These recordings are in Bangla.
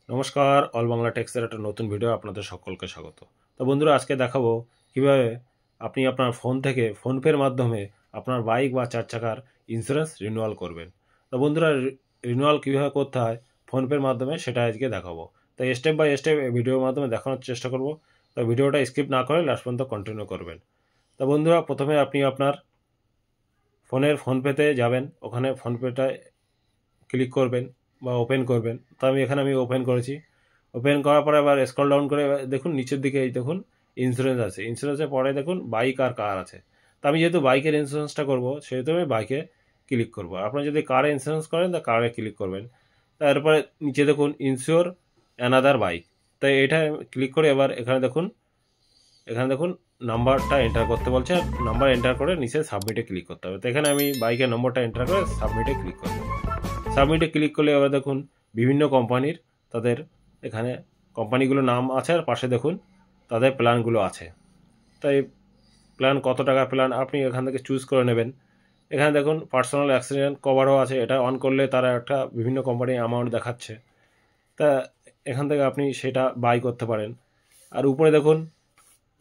নমস্কার, অল বাংলা টেক্সের একটা নতুন ভিডিও আপনাদের সকলকে স্বাগত। তো বন্ধুরা, আজকে দেখাবো কিভাবে আপনি আপনার ফোন থেকে ফোনপের মাধ্যমে আপনার বাইক বা চার চাকার ইন্স্যুরেন্স রিনিউয়াল করবেন। তো বন্ধুরা, রিনিউয়াল কীভাবে করতে হয় ফোনপের মাধ্যমে সেটা আজকে দেখাবো। তাই স্টেপ বাই স্টেপ এই ভিডিওর মাধ্যমে দেখানোর চেষ্টা করব। তো ভিডিওটা স্কিপ না করে লাস্ট পর্যন্ত কন্টিনিউ করবেন। তো বন্ধুরা, প্রথমে আপনি আপনার ফোনের ফোনপেতে যাবেন, ওখানে ফোনপেটায় ক্লিক করবেন বা ওপেন করবেন। তো আমি ওপেন করেছি। ওপেন করার পরে আবার স্ক্রল ডাউন করে দেখুন নিচের দিকে, এই দেখুন ইন্স্যুরেন্স আছে। ইন্স্যুরেন্সের পরে দেখুন বাইক আর কার আছে। তো আমি যেহেতু বাইকের ইন্স্যুরেন্সটা করব, সেহেতু আমি বাইকে ক্লিক করব। আপনারা যদি কারে ইন্স্যুরেন্স করেন তা কারে ক্লিক করবেন। তারপরে নিচে দেখুন ইনসিওর অ্যানাদার বাইক। তাই এটা ক্লিক করে এবার এখানে দেখুন নাম্বারটা এন্টার করতে বলছে। নাম্বার এন্টার করে নিচে সাবমিটে ক্লিক করতে হবে। তো এখানে আমি বাইকের নম্বরটা এন্টার করে সাবমিটে ক্লিক করব। সাবমিটে ক্লিক করলে এবার দেখুন বিভিন্ন কোম্পানির তাদের এখানে কোম্পানিগুলোর নাম আছে, আর পাশে দেখুন তাদের প্ল্যানগুলো আছে। তাই প্ল্যান কত টাকা প্ল্যান আপনি এখান থেকে চুজ করে নেবেন। এখানে দেখুন পার্সোনাল অ্যাক্সিডেন্ট কভারও আছে। এটা অন করলে তারা একটা বিভিন্ন কোম্পানি অ্যামাউন্ট দেখাচ্ছে। তা এখান থেকে আপনি সেটা বাই করতে পারেন। আর উপরে দেখুন,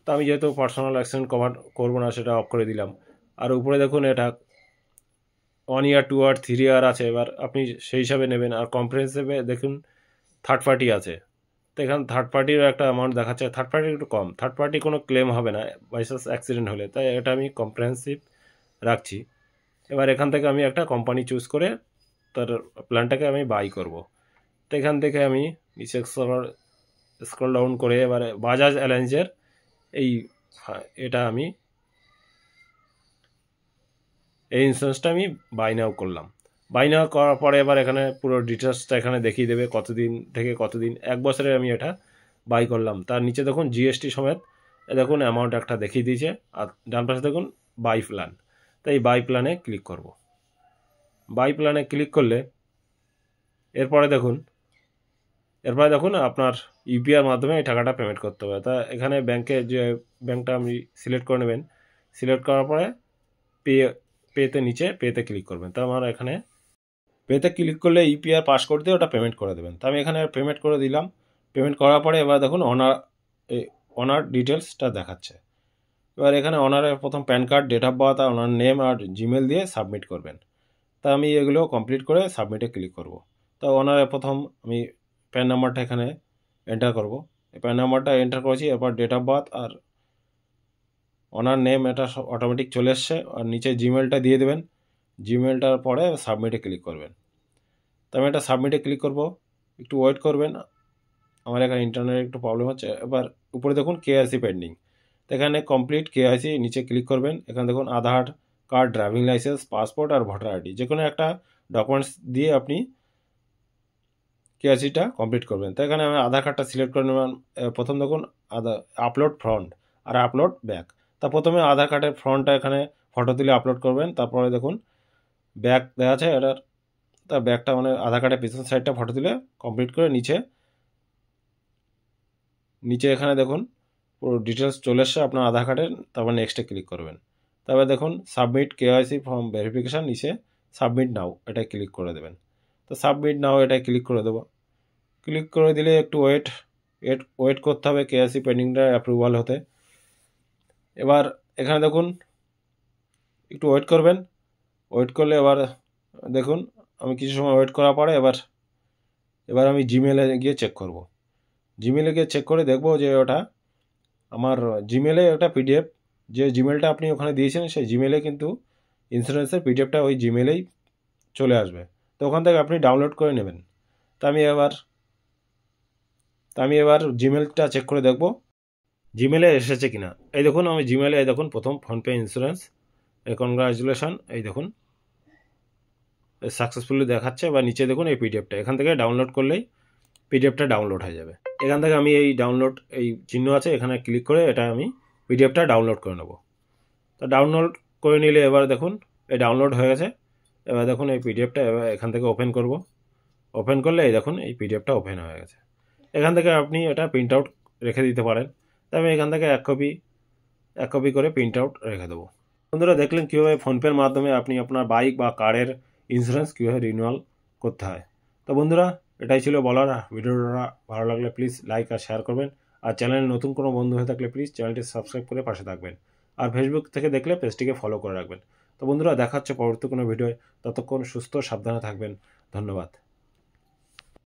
তো আমি যেহেতু পার্সোনাল অ্যাক্সিডেন্ট কভার করবো না, সেটা অফ করে দিলাম। আর উপরে দেখুন এটা 1 ইয়ার 2 ইয়ার 3 ইয়ার আছে। এবার আপনি সেই হিসাবে নেবেন। আর কম্প্রিহেনসিভে দেখুন থার্ড পার্টি আছে। তো এখানে থার্ড পার্টিরও একটা অ্যামাউন্ট দেখাচ্ছে। থার্ড পার্টির একটু কম, থার্ড পার্টি কোনো ক্লেম হবে না বাইচান্স অ্যাক্সিডেন্ট হলে। তাই এটা আমি কম্প্রিহেনসিভ রাখছি। এবার এখান থেকে আমি একটা কোম্পানি চুজ করে তার প্ল্যানটাকে আমি বাই করব। তো এখান থেকে আমি নিচে স্ক্রল ডাউন করে এবারে বাজাজ অ্যালায়েন্সের এই এটা আমি এই ইন্স্যুরেন্সটা আমি বাই নাও করলাম। বাই নাও করার পরে এবার এখানে পুরো ডিটেলসটা এখানে দেখিয়ে দেবে কতদিন থেকে কতদিন। 1 বছরে আমি এটা বাই করলাম। তার নিচে দেখুন জিএসটি সমেত দেখুন অ্যামাউন্ট একটা দেখিয়ে দিয়েছে। আর ডান পাশে দেখুন বাই প্ল্যান। তাই বাই প্ল্যানে ক্লিক করব। বাই প্ল্যানে ক্লিক করলে এরপরে দেখুন আপনার ইউপিআইয়ের মাধ্যমে এই টাকাটা পেমেন্ট করতে হবে। তা এখানে যে ব্যাঙ্কটা আপনি সিলেক্ট করে নেবেন। সিলেক্ট করার পরে পেতে ক্লিক করবেন। তো আমার এখানে পেতে ক্লিক করলে ইউপিআই পাসওয়ার্ড দিয়ে ওটা পেমেন্ট করে দেবেন। তো আমি এখানে পেমেন্ট করে দিলাম। পেমেন্ট করার পরে এবার দেখুন ওনার ডিটেলসটা দেখাচ্ছে। এবার এখানে ওনারের প্রথম PAN card, date of birth, আর ওনার নেম আর জিমেল দিয়ে সাবমিট করবেন। তা আমি এগুলো কমপ্লিট করে সাবমিটে ক্লিক করব। তো ওনারের প্রথম আমি প্যান নাম্বারটা এখানে এন্টার করব। এই প্যান নাম্বারটা এন্টার করেছি। এরপর ডেট অফ বার্থ আর ওনার নেম এটা সব অটোমেটিক চলে এসছে। আর নিচে জিমেলটা দিয়ে দেবেন। জিমেলটার পরে সাবমিটে ক্লিক করবেন। তো আমি এটা সাবমিটে ক্লিক করব। একটু ওয়েট করবেন, আমার এখানে ইন্টারনেট একটু প্রবলেম হচ্ছে। এবার উপরে দেখুন কেআইসি পেন্ডিং। তো এখানে কমপ্লিট কেআইসি নিচে ক্লিক করবেন। এখানে দেখুন আধার কার্ড, ড্রাইভিং লাইসেন্স, পাসপোর্ট আর ভোটার আইডি, যে কোনো একটা ডকুমেন্টস দিয়ে আপনি কেআইসিটা কমপ্লিট করবেন। তো এখানে আমি আধার কার্ডটা সিলেক্ট করে নেবেন। প্রথম দেখুন আপলোড ফ্রন্ট আর আপলোড ব্যাক। তা প্রথমে আধার কার্ডের ফ্রন্টটা এখানে ফটো তুলে আপলোড করবেন। তারপরে দেখুন ব্যাক দেওয়া আছে এটার। তা ব্যাকটা মানে আধার কার্ডের পিছন সাইডটা ফটো তুলে কমপ্লিট করে নিচে এখানে দেখুন পুরো ডিটেলস চলে এসছে আপনার আধার কার্ডের। তারপর নেক্সটে ক্লিক করবেন। তারপরে দেখুন সাবমিট কেওয়াইসি ফর্ম ভেরিফিকেশান, নিচে সাবমিট নাও এটাই ক্লিক করে দেবেন। তো সাবমিট নাও এটাই ক্লিক করে দেবো। ক্লিক করে দিলে একটু ওয়েট করতে হবে কেওয়াইসি পেন্ডিংটা অ্যাপ্রুভাল হতে। এবার এখানে দেখুন একটু ওয়েট করবেন। ওয়েট করলে এবার দেখুন আমি কিছু সময় ওয়েট করার পরে এবার আমি জিমেলে গিয়ে চেক করব। জিমেলে গিয়ে চেক করে দেখব যে ওটা আমার জিমেলে একটা পিডিএফ, যে জিমেলটা আপনি ওখানে দিয়েছেন সেই জিমেলে কিন্তু ইন্স্যুরেন্সের পিডিএফটা ওই জিমেলেই চলে আসবে। তো ওখান থেকে আপনি ডাউনলোড করে নেবেন। তা আমি এবার জিমেলটা চেক করে দেখব জিমেলে এসেছে কিনা। এই দেখুন আমি জিমেলে এই দেখুন প্রথম ফোনপে ইন্স্যুরেন্স, কনগ্রাচুলেশন, এই দেখুন সাকসেসফুলি দেখাচ্ছে। বা নিচে দেখুন এই পিডিএফটা, এখান থেকে ডাউনলোড করলেই পিডিএফটা ডাউনলোড হয়ে যাবে। এখান থেকে আমি এই চিহ্ন আছে এখানে ক্লিক করে এটা আমি পিডিএফটা ডাউনলোড করে নেব। তো ডাউনলোড করে নিলে এবার দেখুন এই ডাউনলোড হয়ে গেছে। এবার দেখুন এই পিডিএফটা এবার এখান থেকে ওপেন করব। ওপেন করলে এই দেখুন এই পিডিএফটা ওপেন হয়ে গেছে। এখান থেকে আপনি এটা প্রিন্ট আউট রেখে দিতে পারেন। তাই আমি এখান থেকে এক কপি করে প্রিন্ট আউট রেখে দেবো। বন্ধুরা, দেখলেন কীভাবে ফোনপের মাধ্যমে আপনি আপনার বাইক বা কারের ইন্স্যুরেন্স কীভাবে রিনিউয়াল করতে হয়। তো বন্ধুরা, এটাই ছিল বলার। ভিডিওটা ভালো লাগলে প্লিজ লাইক আর শেয়ার করবেন। আর চ্যানেলে নতুন কোনো বন্ধু হয়ে থাকলে প্লিজ চ্যানেলটি সাবস্ক্রাইব করে পাশে থাকবেন। আর ফেসবুক থেকে দেখলে পেজটিকে ফলো করে রাখবেন। তো বন্ধুরা, দেখা হচ্ছে পরবর্তী কোনো ভিডিওয়। ততক্ষণ সুস্থ সাবধানে থাকবেন। ধন্যবাদ।